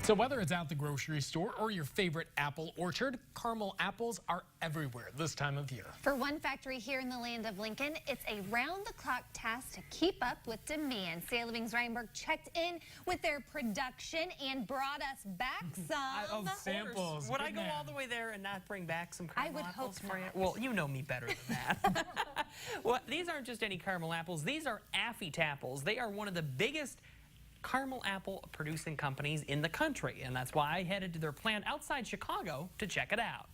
So whether it's at the grocery store or your favorite apple orchard, caramel apples are everywhere this time of year. For one factory here in the land of Lincoln, it's a round-the-clock task to keep up with demand. ciLiving's Reinberg checked in with their production and brought us back some samples. Would I go all the way there and not bring back some caramel I would apples hope for you? not. Well, you know me better than that. Well, these aren't just any caramel apples. These are Affy Tapples. They are one of the biggest caramel apple producing companies in the country, and that's why I headed to their plant outside Chicago to check it out.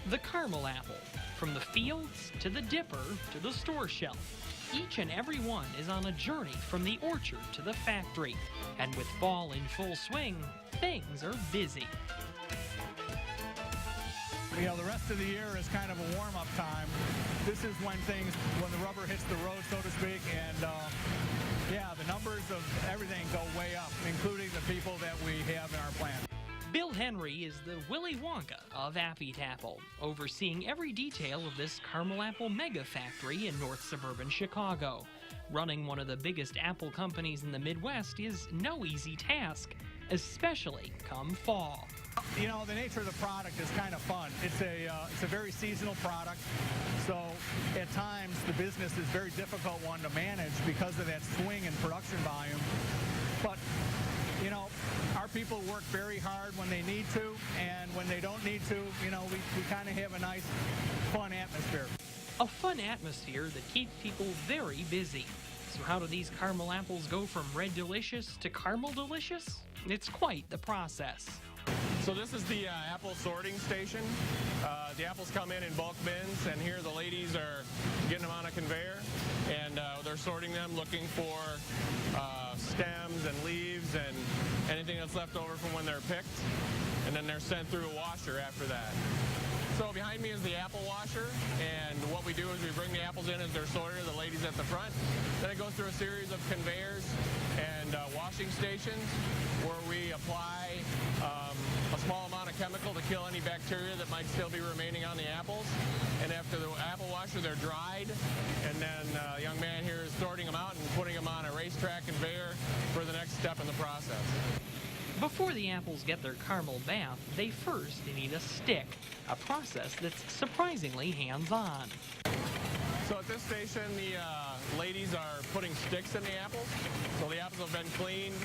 The caramel apple, from the fields to the dipper to the store shelf. Each and every one is on a journey from the orchard to the factory. And with fall in full swing, things are busy. You know, the rest of the year is kind of a warm-up time. This is when the rubber hits the road, so to speak, and yeah, the numbers of everything go way up, including the people that we have in our plant. Bill Henry is the Willy Wonka of Affy Tapple, overseeing every detail of this caramel apple mega factory in north suburban Chicago. Running one of the biggest apple companies in the Midwest is no easy task, especially come fall. You know, the nature of the product is kind of fun. It's a very seasonal product, so at times the business is a very difficult one to manage because of that swing in production volume. But you know, our people work very hard when they need to, and when they don't need to, you know, we kind of have a nice, fun atmosphere. A fun atmosphere that keeps people very busy. So how do these caramel apples go from red delicious to caramel delicious? It's quite the process. So this is the apple sorting station. The apples come in bulk bins, and here the ladies are getting them on a conveyor, and they're sorting them, looking for stems and leaves and anything that's left over from when they're picked, and then they're sent through a washer after that. So behind me is the apple washer, and what we do is we bring the apples in as they're sorted, the ladies at the front. Then it goes through a series of conveyors and washing stations where we apply a small amount of chemical to kill any bacteria that might still be remaining on the apples. And after the apple washer, they're dried, and then a young man here is sorting them out and putting them on a racetrack conveyor for the next step in the process. Before the apples get their caramel bath, they first need a stick, a process that's surprisingly hands-on. So at this station, the ladies are putting sticks in the apples. So the apples have been cleaned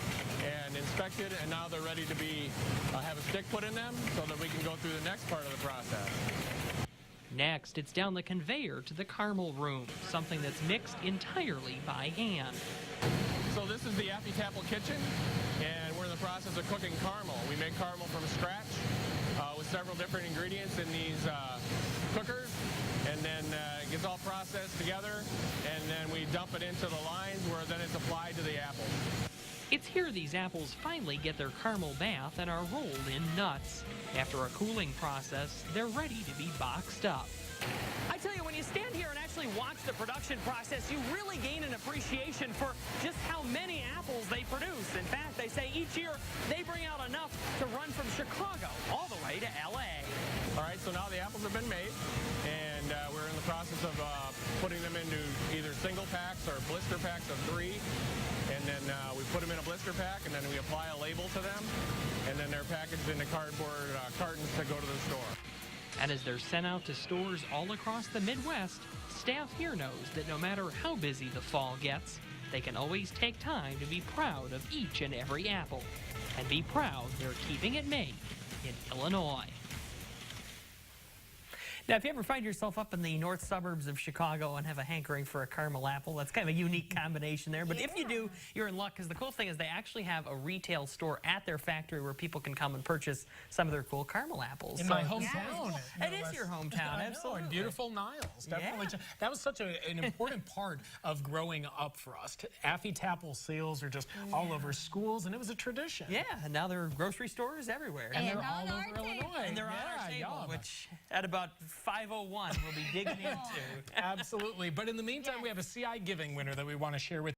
and inspected, and now they're ready to be have a stick put in them so that we can go through the next part of the process. Next, it's down the conveyor to the caramel room, something that's mixed entirely by hand. So this is the Affy Tapple kitchen, and we're in the process of cooking caramel. We make caramel from scratch with several different ingredients in these cookers, and then it gets all processed together, and then we dump it into the lines where then it's applied to the apples. It's here these apples finally get their caramel bath and are rolled in nuts. After a cooling process, they're ready to be boxed up. I tell you, when you stand here and actually watch the production process, you really gain an appreciation for just how many apples they produce. In fact, they say each year they bring out enough to run from Chicago all the way to LA. All right, so now the apples have been made, and we're in the process of putting them into either single packs or blister packs of 3. And then we put them in a blister pack, and then we apply a label to them, and then they're packaged into cardboard cartons to go to the store. And as they're sent out to stores all across the Midwest, staff here knows that no matter how busy the fall gets, they can always take time to be proud of each and every apple, and be proud they're keeping it made in Illinois. Now, if you ever find yourself up in the north suburbs of Chicago and have a hankering for a caramel apple, that's kind of a unique combination there. But if you do, you're in luck, because the cool thing is they actually have a retail store at their factory where people can come and purchase some of their cool caramel apples. In my hometown. It is your hometown, absolutely. In beautiful Niles. Definitely. Yeah. That was such an important part of growing up for us. Affy Tapple sales are just all over schools, and it was a tradition. Yeah, and now there are grocery stores everywhere. And they're all over Illinois. And they're on our table, which at about 501 we'll be digging into. Absolutely. But in the meantime, we have a CI giving winner that we want to share with